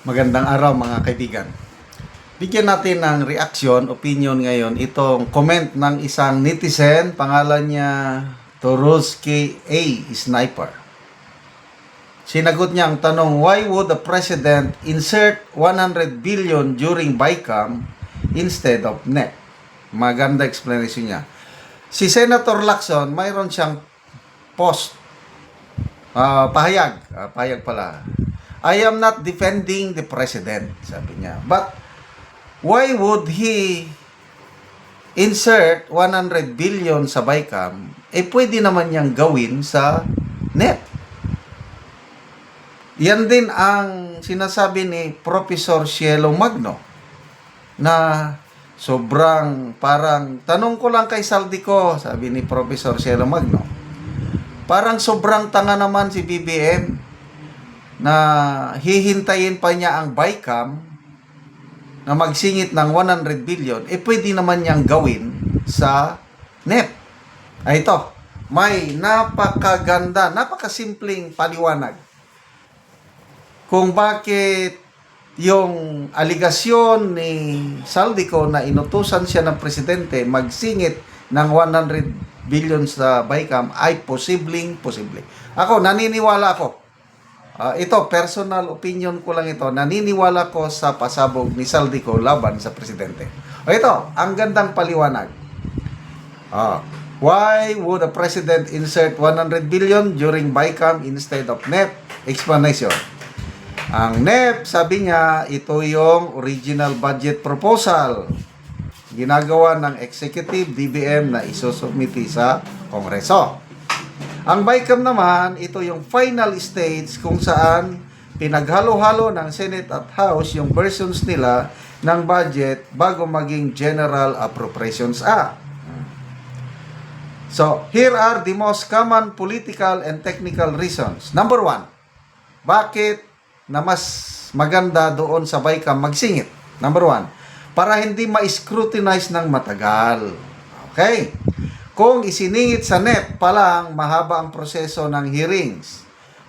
Magandang araw mga kaibigan. Bigyan natin ng reaksyon, opinion ngayon itong comment ng isang netizen, pangalan niya Turuski A. Sniper. Sinagot niya ang tanong, why would the President insert 100 billion during BICAM instead of NEP? Maganda explanation niya. Si Senator Lacson, mayroon siyang post, pahayag pala. I am not defending the president, sabi niya. But why would he insert 100 billion sa BICAM? Pwede naman niyang gawin sa NEP. Yan din ang sinasabi ni Professor Cielo Magno na sobrang parang, tanong ko lang kay Saldico, sabi ni Professor Cielo Magno, parang sobrang tanga naman si BBM na hihintayin pa niya ang BICAM na magsingit ng 100 billion, pwede naman niyang gawin sa NEP. Ito, may napakaganda, napakasimpleng paliwanag kung bakit yung aligasyon ni Saldico na inutusan siya ng presidente magsingit ng 100 billion sa BICAM ay posible. Ako, naniniwala ako. Ito, personal opinion ko lang ito. Naniniwala ko sa pasabog ni Saldico laban sa presidente. Ito, ang gandang paliwanag. Why would the president insert 100 billion during BICAM instead of NEP? Explanation. Ang NEP, sabi niya, ito yung original budget proposal. Ginagawa ng executive DBM na isusubmiti sa Kongreso. Ang BICAM naman, ito yung final stage kung saan pinaghalo-halo ng Senate at House yung versions nila ng budget bago maging General Appropriations Act. So, here are the most common political and technical reasons. Number 1, bakit na mas maganda doon sa BICAM magsingit? Number 1, para hindi ma-scrutinize ng matagal. Okay? Kung isiningit sa NEP pa lang, mahaba ang proseso ng hearings.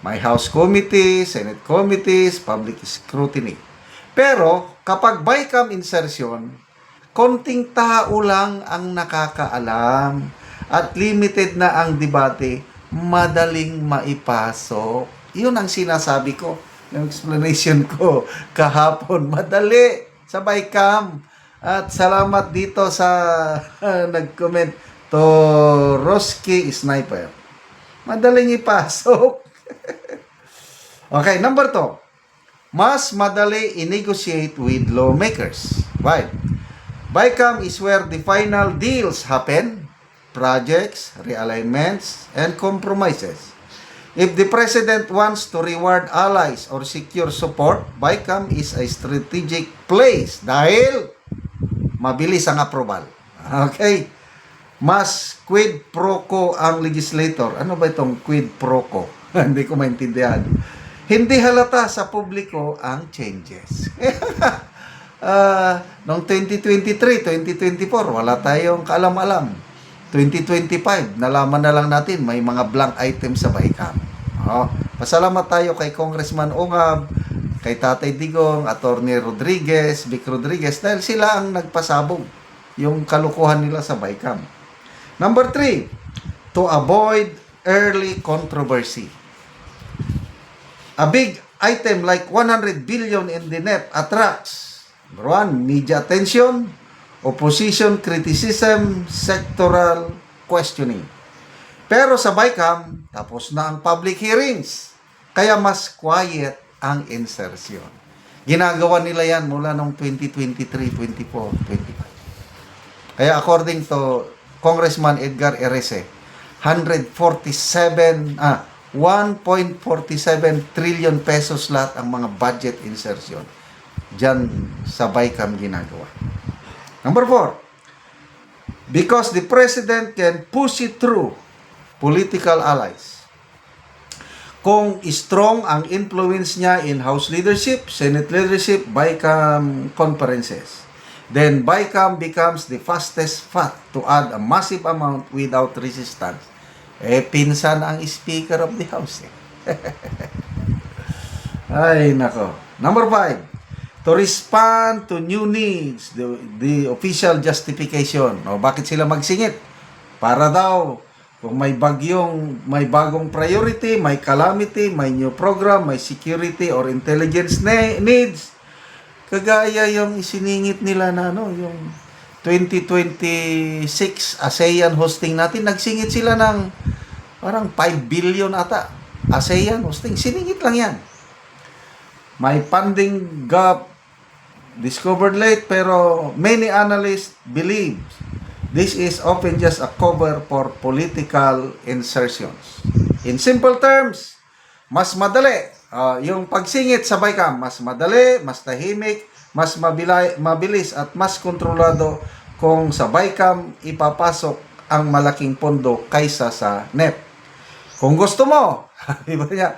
May House committees, Senate committees, public scrutiny. Pero kapag BICAM insertion, konting tao lang ang nakakaalam at limited na ang debate, madaling maipasok. Yun ang sinasabi ko, yung explanation ko kahapon. Madali sa BICAM. At salamat dito sa nag-comment, Turuski Sniper. Madaling ipasok. Okay, number 2. Mas madali i-negotiate with lawmakers. Right. BICAM is where the final deals happen, projects, realignments, and compromises. If the president wants to reward allies or secure support, BICAM is a strategic place dahil mabilis ang approval. Okay? Mas quid pro quo ang legislator. Ano ba itong quid pro quo? Hindi ko maintindihan. Hindi halata sa publiko ang changes. Noong 2023, 2024, wala tayong kaalam-alam. 2025, nalaman na lang natin may mga blank items sa BICAM. Pasalamat tayo kay Congressman Ongab, kay Tatay Digong, Attorney Rodriguez, Vic Rodriguez, dahil sila ang nagpasabog yung kalukuhan nila sa BICAM. Number 3, to avoid early controversy. A big item like 100 billion in the NEP attracts, number 1, media attention, opposition criticism, sectoral questioning. Pero sa BICAM, tapos na ang public hearings. Kaya mas quiet ang insertion. Ginagawa nila yan mula noong 2023, 24, 25. Kaya according to Congressman Edgar Erese, 1.47 trillion pesos lahat ang mga budget insertion dyan sa BICAM ginagawa. Number 4, because the president can push it through political allies. Kung strong ang influence niya in House leadership, Senate leadership, BICAM conferences, then BICAM becomes the fastest path to add a massive amount without resistance. Pinsan ang Speaker of the House. Ay, nako. Number 5. To respond to new needs, the official justification. O, bakit sila magsingit? Para daw, kung may bagong priority, may calamity, may new program, may security or intelligence needs, kagaya yung isiningit nila na yung 2026 ASEAN hosting natin, nagsingit sila ng parang 5 billion ata. ASEAN hosting, siningit lang yan. May funding gap discovered late, pero many analysts believe this is often just a cover for political insertions. In simple terms, mas madali. Yung pagsingit sa BICAM, mas madali, mas tahimik, mas mabilis at mas kontrolado kung sa BICAM ipapasok ang malaking pondo kaysa sa NEP. Kung gusto mo, iba niya,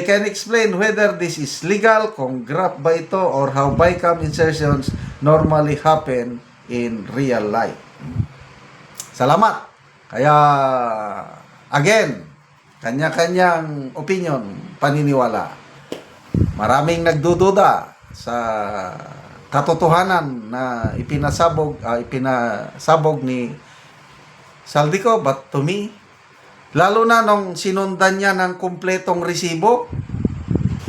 can explain whether this is legal, kung graft ba ito, or how BICAM insertions normally happen in real life. Salamat. Kaya, again, kanya-kanyang opinion, paniniwala. Maraming nagdududa sa katotohanan na ipinasabog ni Saldico, but to me, lalo na nung sinundan niya ng kumpletong resibo,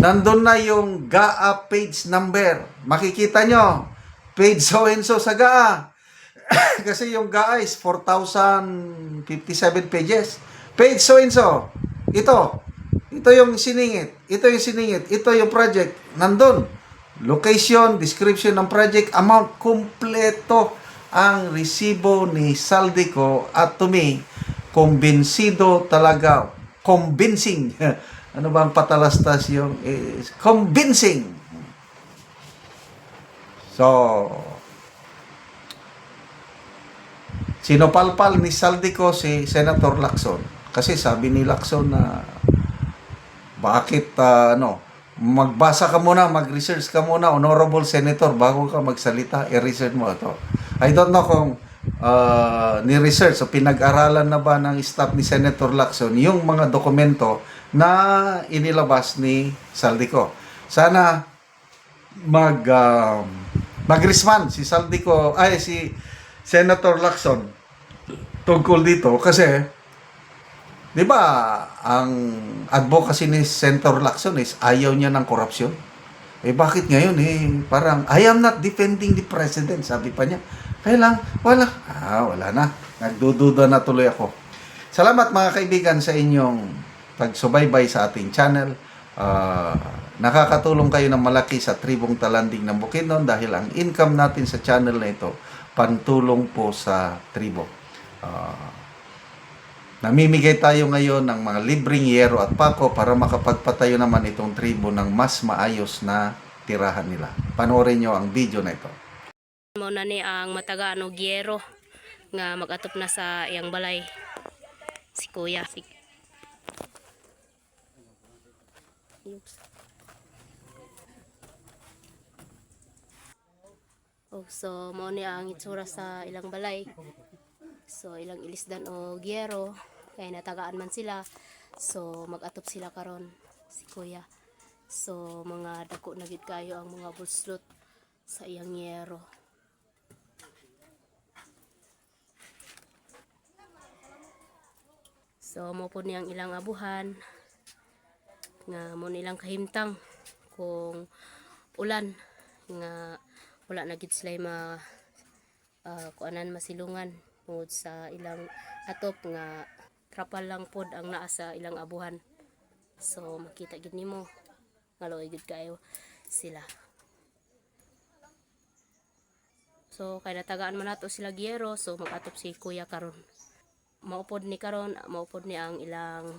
nandun na yung GAA page number. Makikita nyo, page so and so sa GAA. Kasi yung GAA is 4,057 pages. Page so and so. Ito yung siningit. Ito yung project. Nandun. Location, description ng project, amount, kumpleto ang resibo ni Saldico. At to me, kumbinsido talaga. Convincing. Ano ba ang patalastas yung convincing. So, sinopalpal ni Saldico si Senator Lacson. Kasi sabi ni Lacson na bakit magbasa ka muna, mag-research ka muna, honorable senator, bago ka magsalita, i-research mo ito. I don't know kung ni-research o pinag-aralan na ba ng staff ni Senator Lacson yung mga dokumento na inilabas ni Saldico. Sana mag-respond si Saldico, si Senator Lacson tungkol dito kasi 'di ba ang advocacy ni Senator Lacson is ayaw niya ng korupsyon. Bakit ngayon parang I am not defending the president, sabi pa niya. Kaya lang, wala na. Nagdududa na tuloy ako. Salamat mga kaibigan sa inyong pagsubaybay sa ating channel. Nakakatulong kayo ng malaki sa Tribong Talanding ng Bukidnon dahil ang income natin sa channel na ito, pantulong po sa tribo. Namimigay tayo ngayon ng mga libreng yero at pako para makapagpatayo naman itong tribo ng mas maayos na tirahan nila. Panoorin nyo ang video na ito. Mo na ni ang matagaan og yero nga mag-atop na sa iyang balay si Kuya. So mo ni ang itsura sa ilang balay. So ilang ilisdan og yero kay natagaan man sila. So mag-atop sila karon si Kuya. So mga dako na gid kayo ang mga buslot sa iyang yero. So mo po niyang ilang abuhan nga mo nilang kahimtang kung ulan nga wala na gid sila kuanan masilungan tungod sa ilang atop nga trapal lang pod ang naa sa ilang abuhan. So makita gid nimo nga luoy gid kayo sila. So kay natagaan man nato sila giyero, so mag-atop si Kuya karon. Maupod ni ang ilang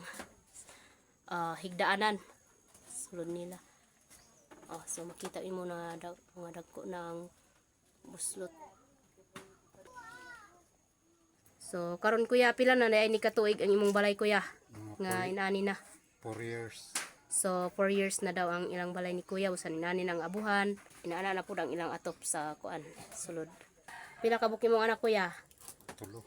higdaanan sulod nila. So makita imo na mga dagko ng buslot. So karon Kuya, pila na ni katuig ang imong balay Kuya nga inani na? 4 years. So 4 years na daw ang ilang balay ni Kuya, usan inani ng abuhan, inaana na pud ang ilang atop sa kuan sulod. Pila ka buki mong anak Kuya? 3.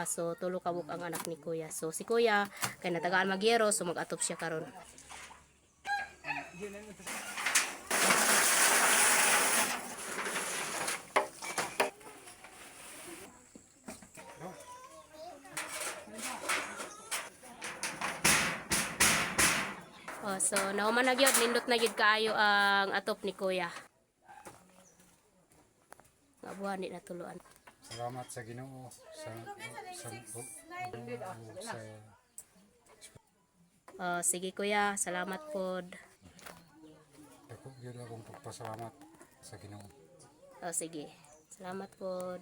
So tulo ka buk ang anak ni Kuya. So si Kuya kay natagaan magyero, so mag-atop siya karon. Oh, so nauman na gyud, nindot na gyud kaayo ang atop ni Kuya. Nga buhan di natuluan. Salamat sa Ginoo sa Sige Kuya, salamat pod. dako gyud akong pagpasalamat sa Ginoo. Sige. Salamat pod.